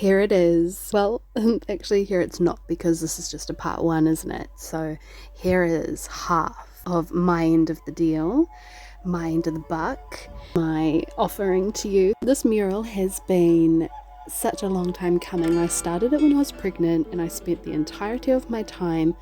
here it is. Well, actually here it's not, because this is just a part one, isn't it? So here is half of my end of the deal, my end of the buck, my offering to you. This mural has been such a long time coming. I started it when I was pregnant and I spent the entirety of my time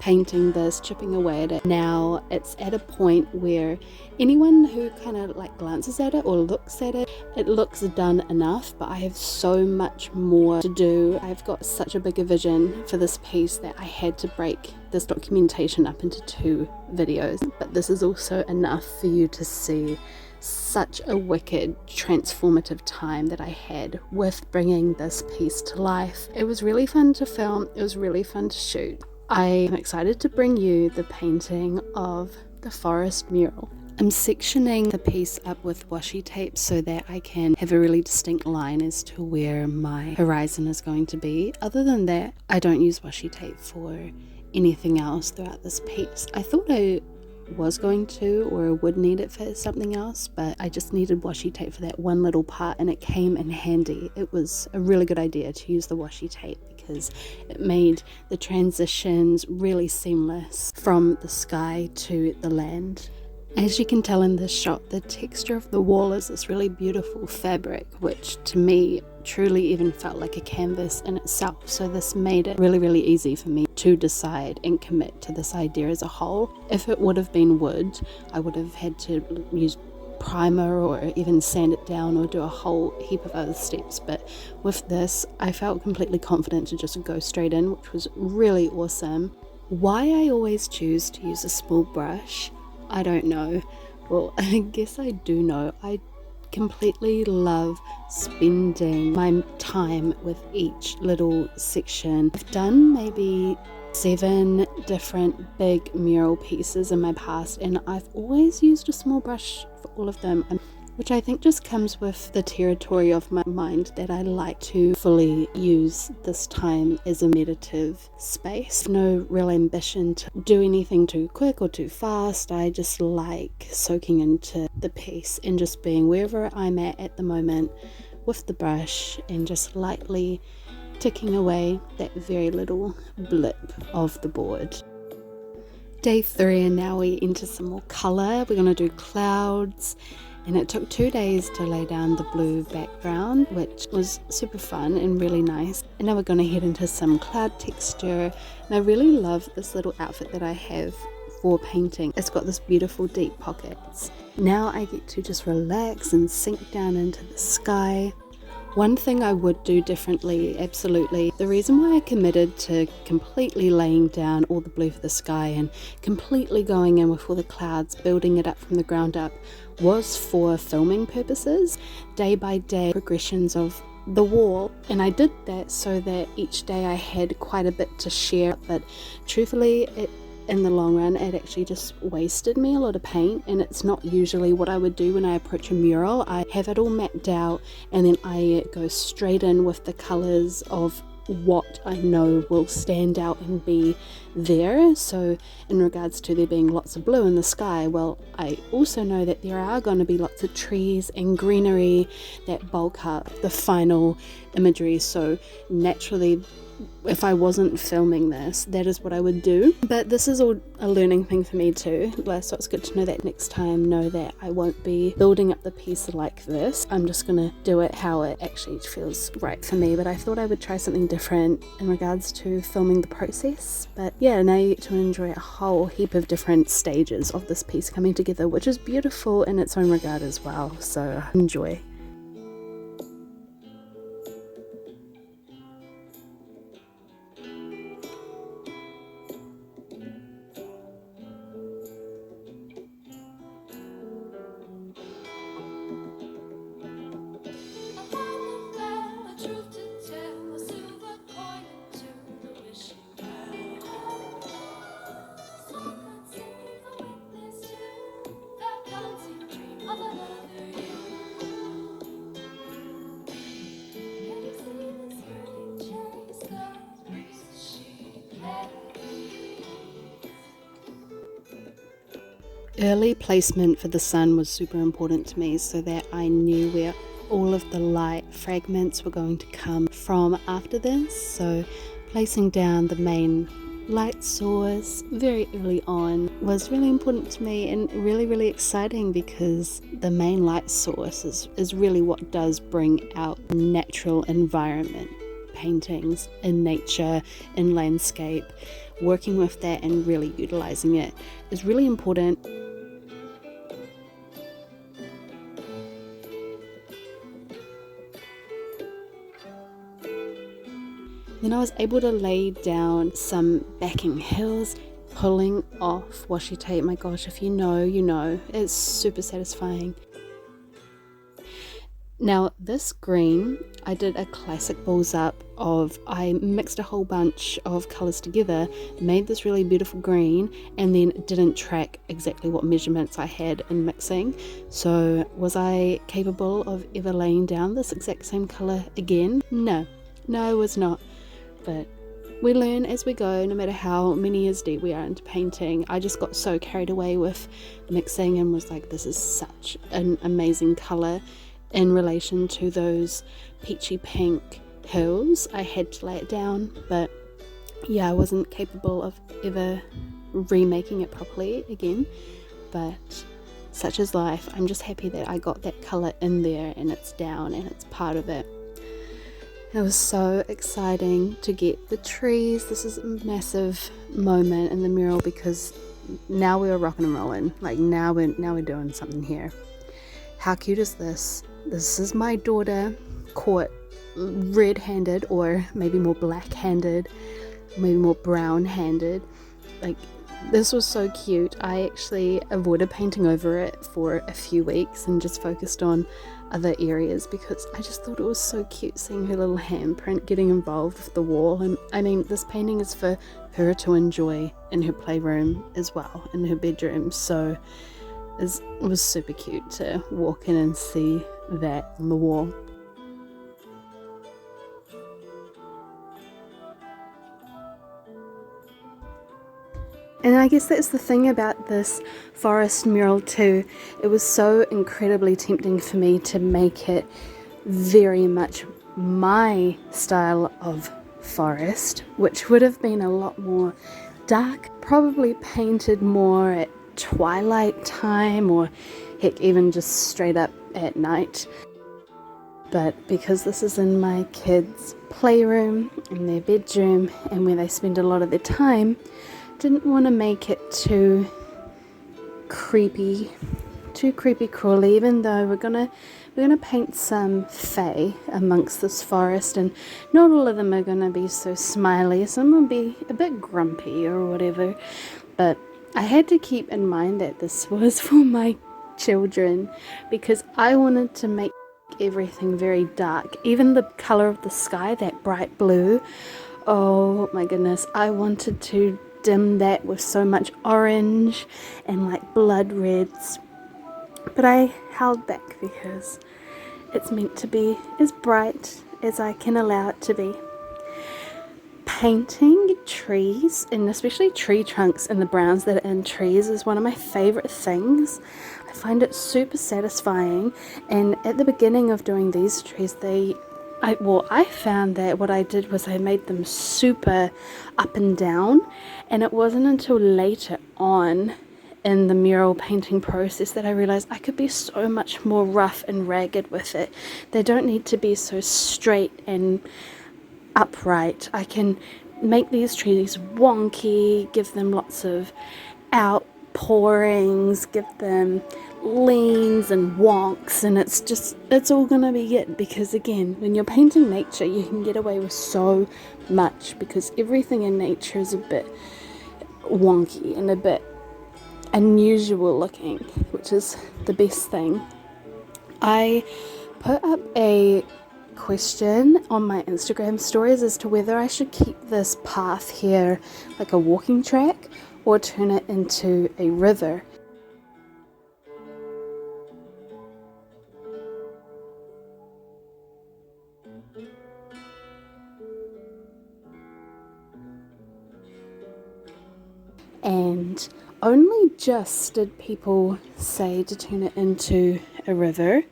painting this, chipping away at it. Now it's at a point where anyone who kind of like glances at it or looks at it, it looks done enough, but I have so much more to do. I've got such a bigger vision for this piece that I had to break this documentation up into 2 videos, but this is also enough for you to see such a wicked transformative time that I had with bringing this piece to life. It was really fun to film, it was really fun to shoot. I am excited to bring you the painting of the forest mural. I'm sectioning the piece up with washi tape so that I can have a really distinct line as to where my horizon is going to be. Other than that, I don't use washi tape for anything else throughout this piece. I thought I was going to or would need it for something else, but I just needed washi tape for that one little part and it came in handy. It was a really good idea to use the washi tape because it made the transitions really seamless from the sky to the land. As you can tell in this shot, the texture of the wall is this really beautiful fabric, which to me truly even felt like a canvas in itself. So this made it really, really easy for me to decide and commit to this idea as a whole. If it would have been wood, I would have had to use primer or even sand it down or do a whole heap of other steps, but with this I felt completely confident to just go straight in, which was really awesome. Why I always choose to use a small brush, I don't know. Well, I guess I do know. I completely love spending my time with each little section. I've done maybe 7 different big mural pieces in my past and I've always used a small brush for all of them, which I think just comes with the territory of my mind that I like to fully use this time as a meditative space. No real ambition to do anything too quick or too fast. I just like soaking into the piece and just being wherever I'm at the moment with the brush and just lightly ticking away that very little blip of the board. Day 3 and now we enter some more colour. We're going to do clouds. And it took 2 days to lay down the blue background, which was super fun and really nice. And now we're going to head into some cloud texture. And I really love this little outfit that I have for painting. It's got this beautiful deep pockets. Now I get to just relax and sink down into the sky. One thing I would do differently, absolutely. The reason why I committed to completely laying down all the blue for the sky and completely going in with all the clouds, building it up from the ground up, was for filming purposes, day by day progressions of the wall. And I did that so that each day I had quite a bit to share, but truthfully, in the long run, it actually just wasted me a lot of paint, and it's not usually what I would do when I approach a mural. I have it all mapped out and then I go straight in with the colours of what I know will stand out and be there. So in regards to there being lots of blue in the sky, well, I also know that there are going to be lots of trees and greenery that bulk up the final imagery. So naturally, if I wasn't filming this, that is what I would do. But this is all a learning thing for me too, so it's good to know that next time, know that I won't be building up the piece like this. I'm just gonna do it how it actually feels right for me. But I thought I would try something different in regards to filming the process. But yeah, now you get to enjoy a whole heap of different stages of this piece coming together, which is beautiful in its own regard as well, so enjoy. Early placement for the sun was super important to me so that I knew where all of the light fragments were going to come from after this. So placing down the main light source very early on was really important to me and really, really exciting, because the main light source is really what does bring out natural environment paintings in nature, in landscape. Working with that and really utilizing it is really important. Then I was able to lay down some backing hills, pulling off washi tape. My gosh, if you know, you know. It's super satisfying. Now this green, I did a classic balls up of, I mixed a whole bunch of colours together, made this really beautiful green, and then didn't track exactly what measurements I had in mixing. So was I capable of ever laying down this exact same colour again? No, I was not. But we learn as we go, no matter how many years deep we are into painting. I just got so carried away with mixing and was like, this is such an amazing colour in relation to those peachy pink hills. I had to lay it down, but yeah, I wasn't capable of ever remaking it properly again. But such is life. I'm just happy that I got that colour in there and it's down and it's part of it. It was so exciting to get the trees. This is a massive moment in the mural, because now we're rocking and rolling. Like now we're doing something here. How cute is this? This is my daughter caught red-handed, or maybe more black-handed, maybe more brown-handed. Like, this was so cute. I actually avoided painting over it for a few weeks and just focused on other areas, because I just thought it was so cute seeing her little handprint getting involved with the wall. And I mean, this painting is for her to enjoy in her playroom as well, in her bedroom. So it was super cute to walk in and see that on the wall. And I guess that's the thing about this forest mural too. It was so incredibly tempting for me to make it very much my style of forest, which would have been a lot more dark, probably painted more at twilight time, or heck, even just straight up at night. But because this is in my kids' playroom, in their bedroom, and where they spend a lot of their time, didn't want to make it too creepy crawly, even though we're gonna paint some fae amongst this forest, and not all of them are gonna be so smiley. Some will be a bit grumpy or whatever, but I had to keep in mind that this was for my children, because I wanted to make everything very dark. Even the color of the sky, that bright blue, oh my goodness, I wanted to dim that with so much orange and like blood reds, but I held back because it's meant to be as bright as I can allow it to be. Painting trees, and especially tree trunks in the browns that are in trees, is one of my favorite things. I find it super satisfying, and at the beginning of doing these trees, I found that what I did was I made them super up and down, and it wasn't until later on in the mural painting process that I realized I could be so much more rough and ragged with it. They don't need to be so straight and upright. I can make these trees wonky, give them lots of outpourings, give them leans and wonks, and it's all gonna be it, because again, when you're painting nature, you can get away with so much, because everything in nature is a bit wonky and a bit unusual looking, which is the best thing. I put up a question on my Instagram stories as to whether I should keep this path here like a walking track or turn it into a river. And only just did people say to turn it into a river,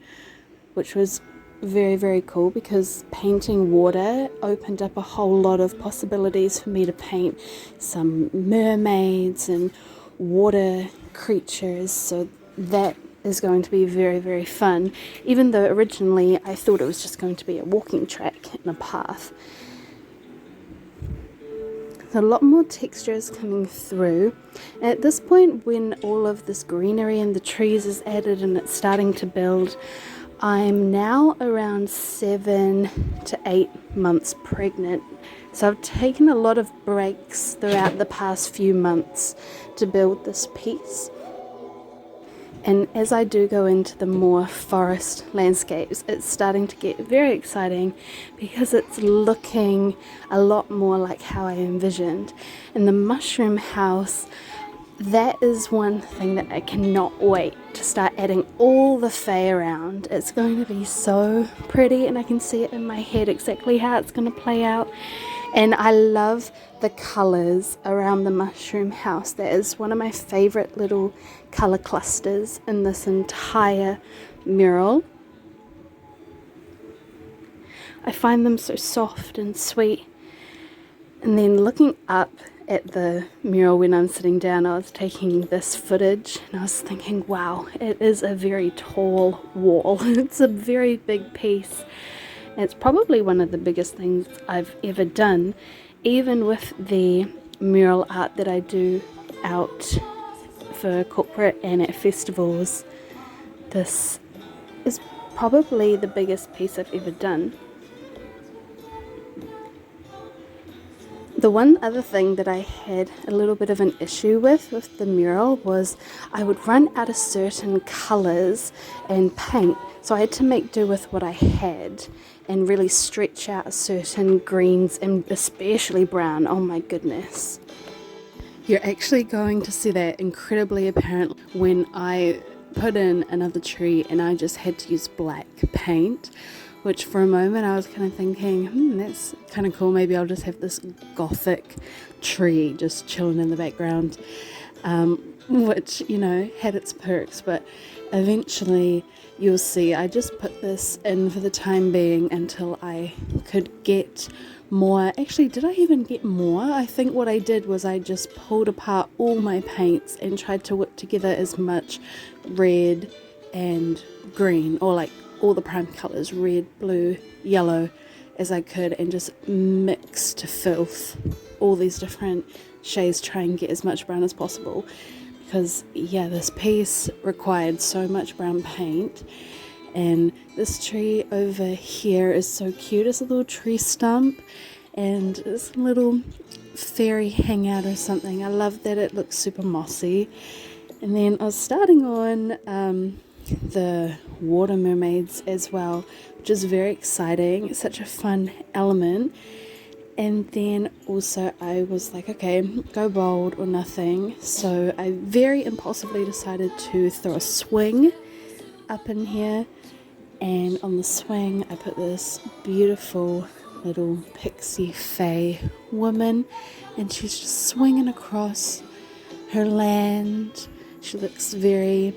which was very, very cool because painting water opened up a whole lot of possibilities for me to paint some mermaids and water creatures. So that is going to be very, very fun, even though originally I thought it was just going to be a walking track and a path. A lot more texture is coming through. At this point, when all of this greenery and the trees is added and it's starting to build, I'm now around 7 to 8 months pregnant. So I've taken a lot of breaks throughout the past few months to build this piece. And as I do go into the more forest landscapes, it's starting to get very exciting because it's looking a lot more like how I envisioned. In the mushroom house, that is one thing that I cannot wait to start adding all the fae around. It's going to be so pretty, and I can see it in my head exactly how it's going to play out. And I love the colours around the mushroom house. That is one of my favourite little colour clusters in this entire mural. I find them so soft and sweet. And then looking up at the mural when I'm sitting down, I was taking this footage and I was thinking, wow, it is a very tall wall. It's a very big piece. It's probably one of the biggest things I've ever done, even with the mural art that I do out for corporate and at festivals. This is probably the biggest piece I've ever done. The one other thing that I had a little bit of an issue with the mural was I would run out of certain colours and paint, so I had to make do with what I had and really stretch out certain greens and especially brown. Oh my goodness. You're actually going to see that incredibly apparent when I put in another tree and I just had to use black paint, which for a moment I was kind of thinking, that's kind of cool, maybe I'll just have this gothic tree just chilling in the background, which, you know, had its perks, but eventually you'll see I just put this in for the time being until I could get more. Actually, did I even get more? I think what I did was I just pulled apart all my paints and tried to whip together as much red and green, or like all the prime colours, red, blue, yellow, as I could, and just mix to filth all these different shades, try and get as much brown as possible. Because yeah, this piece required so much brown paint. And this tree over here is so cute. It's a little tree stump and it's a little fairy hangout or something. I love that it looks super mossy. And then I was starting on the water mermaids as well, which is very exciting. It's such a fun element. And then also I was like, okay, go bold or nothing. So I very impulsively decided to throw a swing up in here. And on the swing, I put this beautiful little pixie fae woman. And she's just swinging across her land. She looks very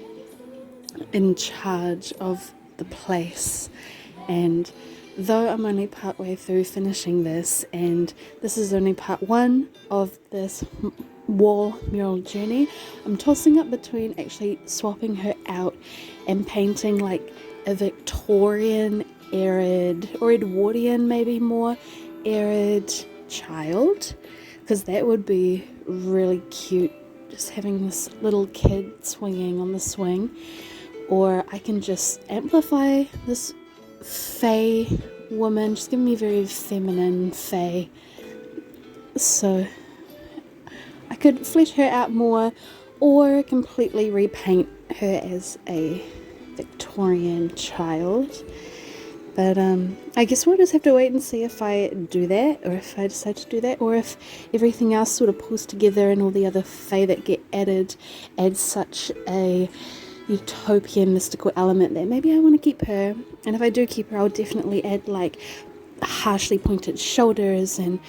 in charge of the place. And though I'm only part way through finishing this, and this is only part one of this wall mural journey, I'm tossing up between actually swapping her out and painting like a Victorian arid, or Edwardian maybe more arid child, because that would be really cute, just having this little kid swinging on the swing. Or I can just amplify this fae woman, just give me very feminine fae. So I could flesh her out more, or completely repaint her as a Victorian child. But I guess we'll just have to wait and see if I do that, or if I decide to do that, or if everything else sort of pulls together and all the other fae that get added adds such a utopian mystical element that maybe I want to keep her. And if I do keep her, I'll definitely add like harshly pointed shoulders and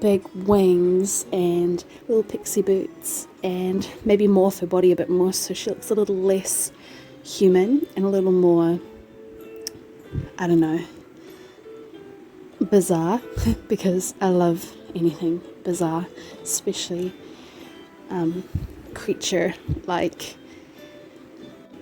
big wings and little pixie boots, and maybe morph her body a bit more so she looks a little less human and a little more I don't know, bizarre because I love anything bizarre, especially creature like.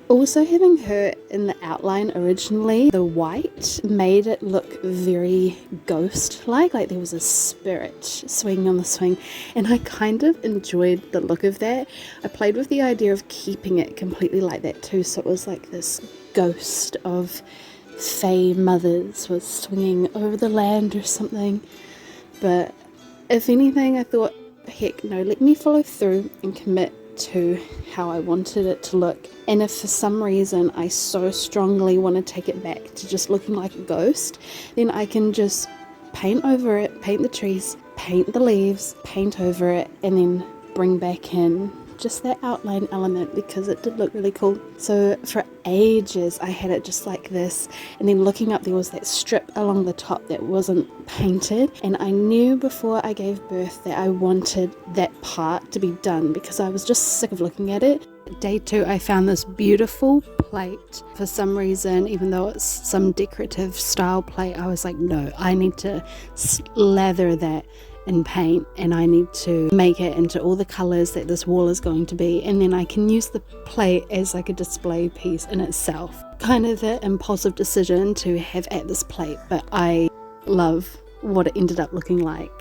Also, having her in the outline originally, the white made it look very ghost-like, like there was a spirit swinging on the swing, and I kind of enjoyed the look of that. I played with the idea of keeping it completely like that too, so it was like this ghost of Fae mothers was swinging over the land or something. But if anything, I thought, heck no, let me follow through and commit to how I wanted it to look. And if for some reason I so strongly want to take it back to just looking like a ghost, then I can just paint over it, paint the trees, paint the leaves, paint over it, and then bring back in just that outline element because it did look really cool. So for ages I had it just like this, and then looking up there was that strip along the top that wasn't painted, and I knew before I gave birth that I wanted that part to be done because I was just sick of looking at it. Day 2 I found this beautiful plate. For some reason, even though it's some decorative style plate, I was like, no, I need to slather that in paint, and I need to make it into all the colours that this wall is going to be, and then I can use the plate as like a display piece in itself. Kind of the impulsive decision to have at this plate, but I love what it ended up looking like.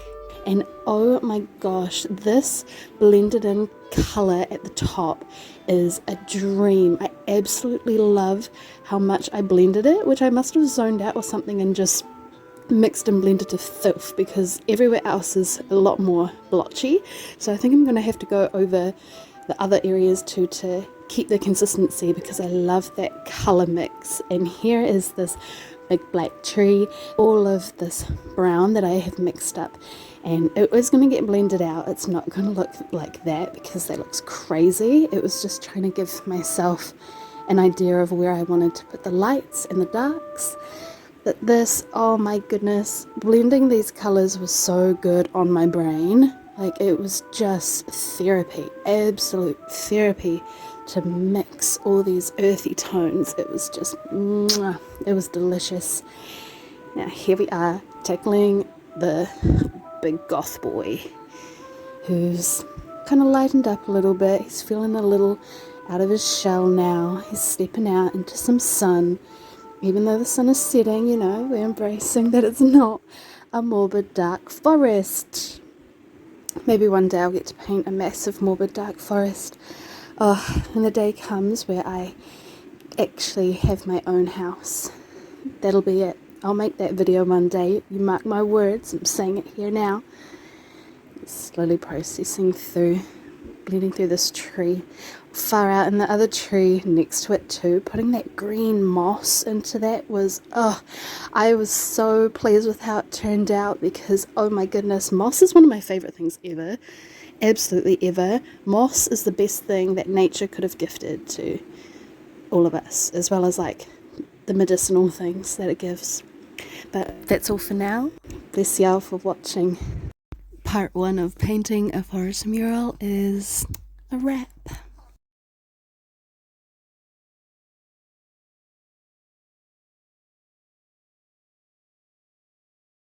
And oh my gosh, this blended in colour at the top is a dream. I absolutely love how much I blended it, which I must have zoned out or something and just mixed and blended to filth because everywhere else is a lot more blotchy. So I think I'm going to have to go over the other areas too to keep the consistency because I love that colour mix. And here is this big black tree, all of this brown that I have mixed up, and it was going to get blended out. It's not going to look like that because that looks crazy. It was just trying to give myself an idea of where I wanted to put the lights and the darks. But this, oh my goodness, blending these colours was so good on my brain. Like, it was just therapy, absolute therapy to mix all these earthy tones. It was just, mwah, it was delicious. Now here we are tackling the big goth boy who's kind of lightened up a little bit. He's feeling a little out of his shell now. He's stepping out into some sun. Even though the sun is setting, you know, we're embracing that it's not a morbid dark forest. Maybe one day I'll get to paint a massive morbid dark forest. Oh, and the day comes where I actually have my own house. That'll be it. I'll make that video one day. You mark my words, I'm saying it here now. Slowly processing through, blending through this tree. Far out in the other tree next to it too, putting that green moss into that was, oh, I was so pleased with how it turned out because, oh my goodness, moss is one of my favourite things ever. Absolutely ever. Moss is the best thing that nature could have gifted to all of us, as well as like the medicinal things that it gives. But that's all for now. Bless y'all for watching. Part 1 of painting a forest mural is a wrap.